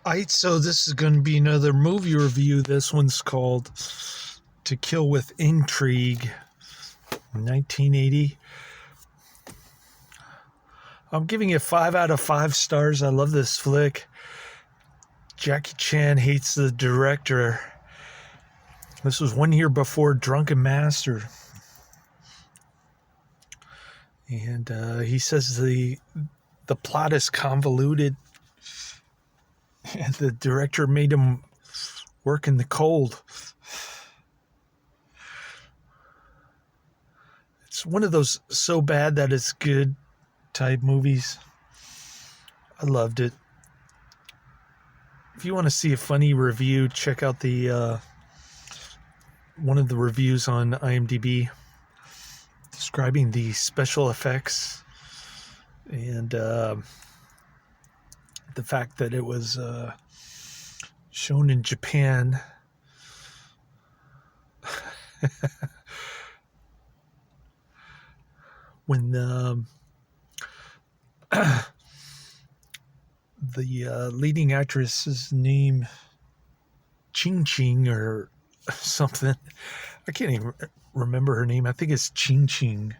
Alright, so this is going to be another movie review. This one's called To Kill with Intrigue, 1980. I'm giving it 5 out of 5 stars. I love this flick. Jackie Chan hates the director. This was 1 year before Drunken Master. And he says the plot is convoluted. And the director made him work in the cold. It's one of those so bad that it's good type movies. I loved it. If you want to see a funny review, check out the one of the reviews on IMDb describing the special effects and the fact that it was shown in Japan. When the leading actress's name Ching Ching or something, I can't even remember her name. I think it's Ching Ching,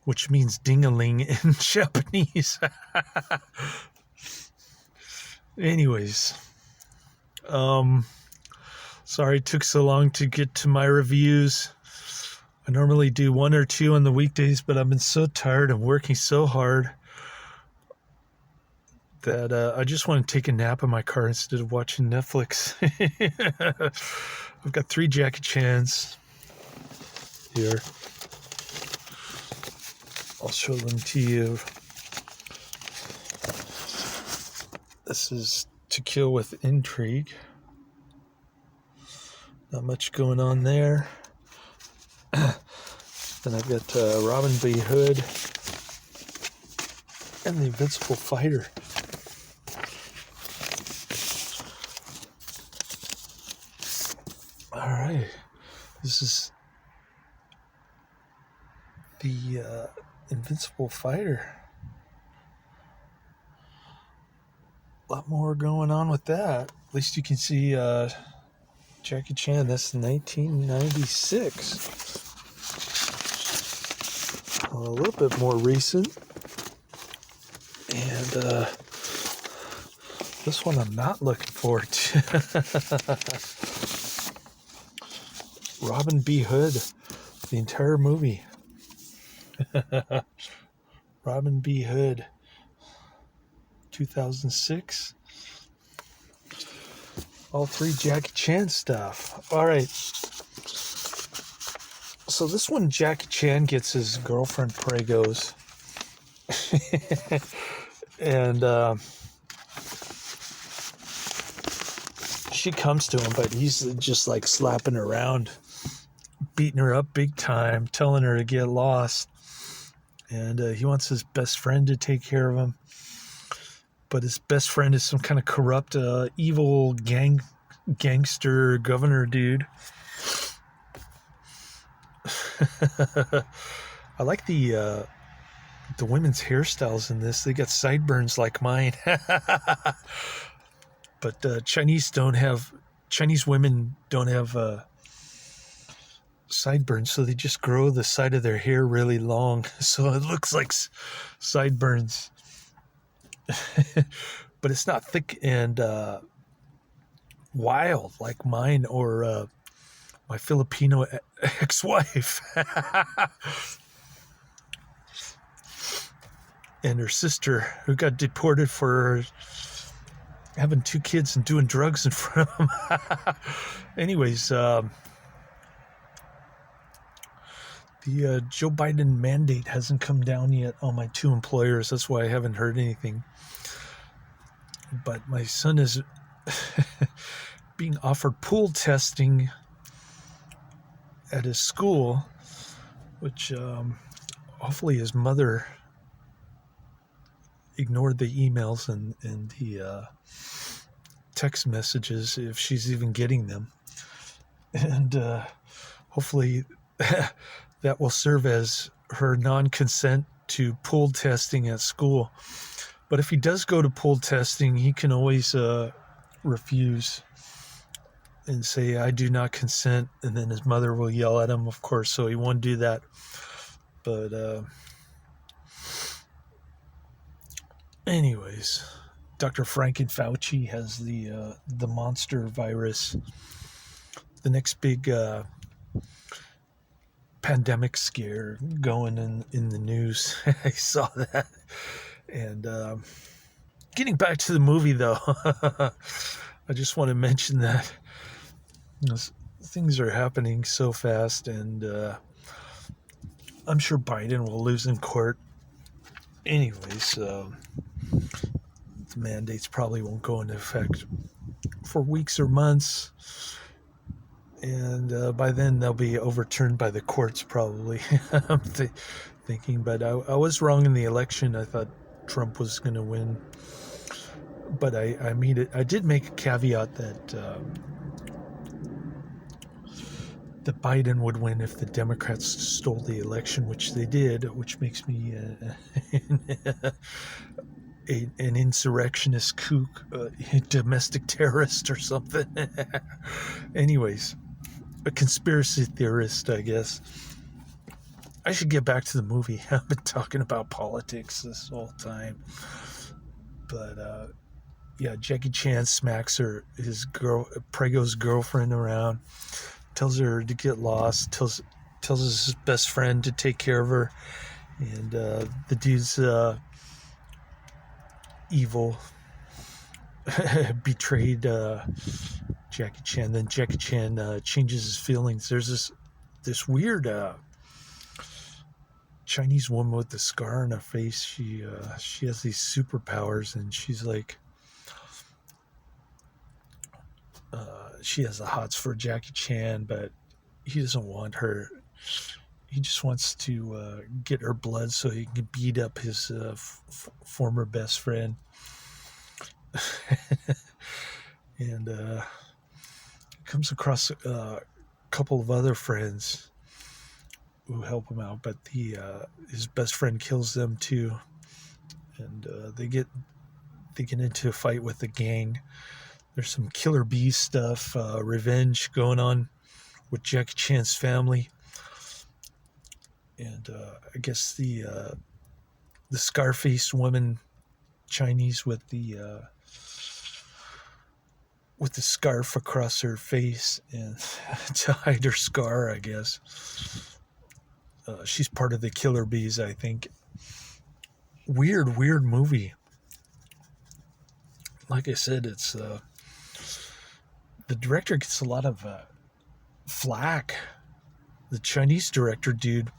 which means ding-a-ling in Japanese. Anyways, sorry it took so long to get to my reviews. I normally do 1 or 2 on the weekdays, but I've been so tired and working so hard that I just want to take a nap in my car instead of watching Netflix. I've got 3 Jackie Chans here. I'll show them to you. This is To Kill with Intrigue. Not much going on there. Then I've got Robin B. Hood and the Invincible Fighter. All right, this is the Invincible Fighter. A lot more going on with that. At least you can see Jackie Chan. That's 1996. A little bit more recent. And this one I'm not looking forward to. Robin B. Hood, the entire movie. Robin B. Hood, 2006. All 3 Jackie Chan stuff. All right. So this one, Jackie Chan gets his girlfriend Pregos. And she comes to him, but he's just like slapping her around, beating her up big time, telling her to get lost. And he wants his best friend to take care of him. But his best friend is some kind of corrupt, evil gangster governor dude. I like the women's hairstyles in this. They got sideburns like mine. But Chinese women don't have sideburns, so they just grow the side of their hair really long, so it looks like sideburns. But it's not thick and wild like mine or my Filipino ex-wife. And her sister, who got deported for having 2 kids and doing drugs in front of them. Anyways, the Joe Biden mandate hasn't come down yet on my 2 employers. That's why I haven't heard anything. But my son is being offered pool testing at his school, which hopefully his mother ignored the emails and the text messages, if she's even getting them. And hopefully that will serve as her non-consent to pool testing at school. But if he does go to pool testing, he can always refuse and say, I do not consent, and then his mother will yell at him, of course, so he won't do that. But anyways, Dr. Franken Fauci has the monster virus, the next big pandemic scare going in the news. I saw that. And getting back to the movie, though, I just want to mention that things are happening so fast, and I'm sure Biden will lose in court. Anyways, the mandates probably won't go into effect for weeks or months, and by then they'll be overturned by the courts probably. I'm thinking, but I was wrong in the election. I thought Trump was going to win, but I did make a caveat that that Biden would win if the Democrats stole the election, which they did, which makes me an insurrectionist kook, domestic terrorist or something. Anyways, a conspiracy theorist, I guess. I should get back to the movie. I've been talking about politics this whole time. But yeah, Jackie Chan smacks Prego's girlfriend around, tells her to get lost, tells his best friend to take care of her, and the dude's evil, betrayed Jackie Chan. Then Jackie Chan changes his feelings. There's this weird Chinese woman with the scar on her face. She has these superpowers, and she's like, she has the hots for Jackie Chan, but he doesn't want her. He just wants to get her blood so he can beat up his former best friend. And comes across a couple of other friends who help him out, but his best friend kills them too, and they get into a fight with the gang. There's some Killer Bee stuff, revenge going on with Jackie Chan's family, and I guess the Scarface woman, Chinese with the scarf across her face and to hide her scar, I guess. She's part of the Killer Bees, I think. Weird movie. Like I said, it's the director gets a lot of flack. The Chinese director dude,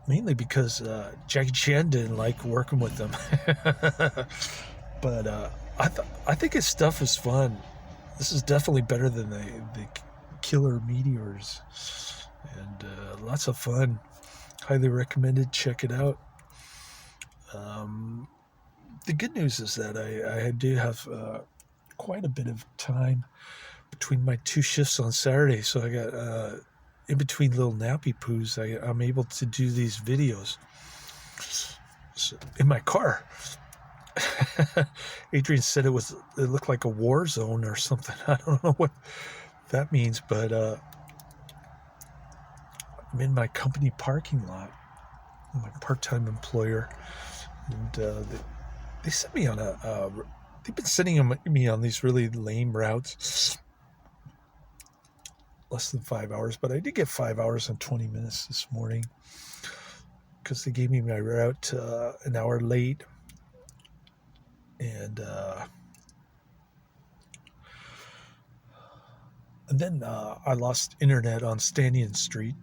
mainly because Jackie Chan didn't like working with them. But I think his stuff is fun. This is definitely better than the Killer Meteors, and lots of fun. Highly recommended. Check it out. The good news is that I do have quite a bit of time between my 2 shifts on Saturday, so I got in between little nappy poos, I'm able to do these videos in my car. Adrian said it looked like a war zone or something. I don't know what that means, but I'm in my company parking lot, my part-time employer, and they sent me on they've been sending me on these really lame routes, less than 5 hours, but I did get 5 hours and 20 minutes this morning because they gave me my route an hour late. And then I lost internet on Stanton Street,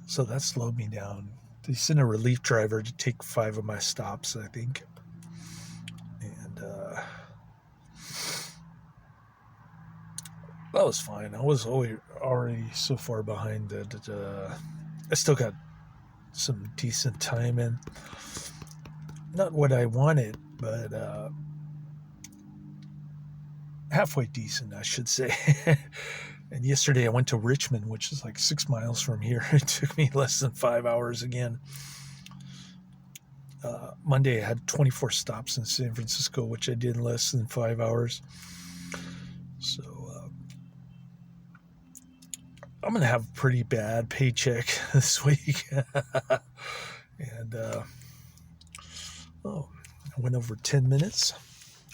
so that slowed me down. They sent a relief driver to take 5 of my stops, I think. And that was fine. I was already so far behind that I still got some decent time in. Not what I wanted, but halfway decent, I should say. And yesterday I went to Richmond, which is like 6 miles from here. It took me less than 5 hours again. Monday I had 24 stops in San Francisco, which I did in less than 5 hours. So I'm going to have a pretty bad paycheck this week. And, oh, I went over 10 minutes.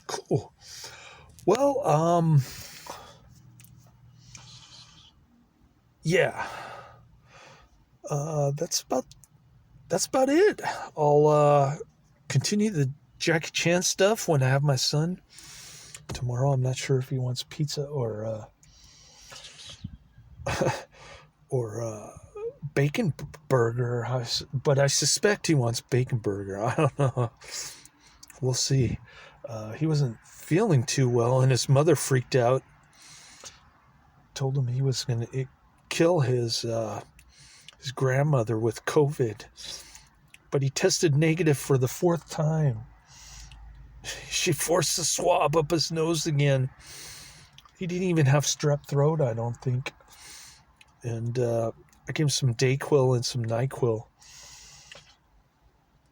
Cool. Well, yeah. That's about it. I'll continue the Jackie Chan stuff when I have my son tomorrow. I'm not sure if he wants pizza or bacon burger, but I suspect he wants bacon burger. I don't know. We'll see. He wasn't feeling too well, and his mother freaked out. Told him he was going to kill his grandmother with COVID, but he tested negative for the 4th time. She forced the swab up his nose again. He didn't even have strep throat, I don't think. And I gave him some Dayquil and some NyQuil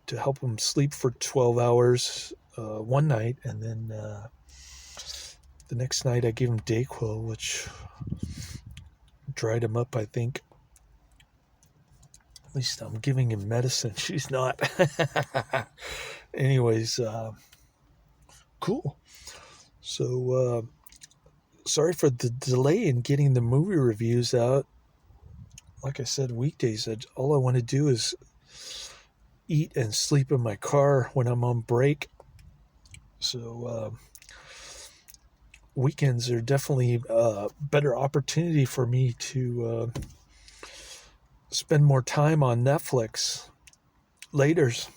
to help him sleep for 12 hours one night, and then the next night I gave him Dayquil, which dried him up, I think. At least I'm giving him medicine. She's not. Anyways, cool. So, sorry for the delay in getting the movie reviews out. Like I said, weekdays, all I want to do is eat and sleep in my car when I'm on break. So, weekends are definitely a better opportunity for me to spend more time on Netflix. Laters.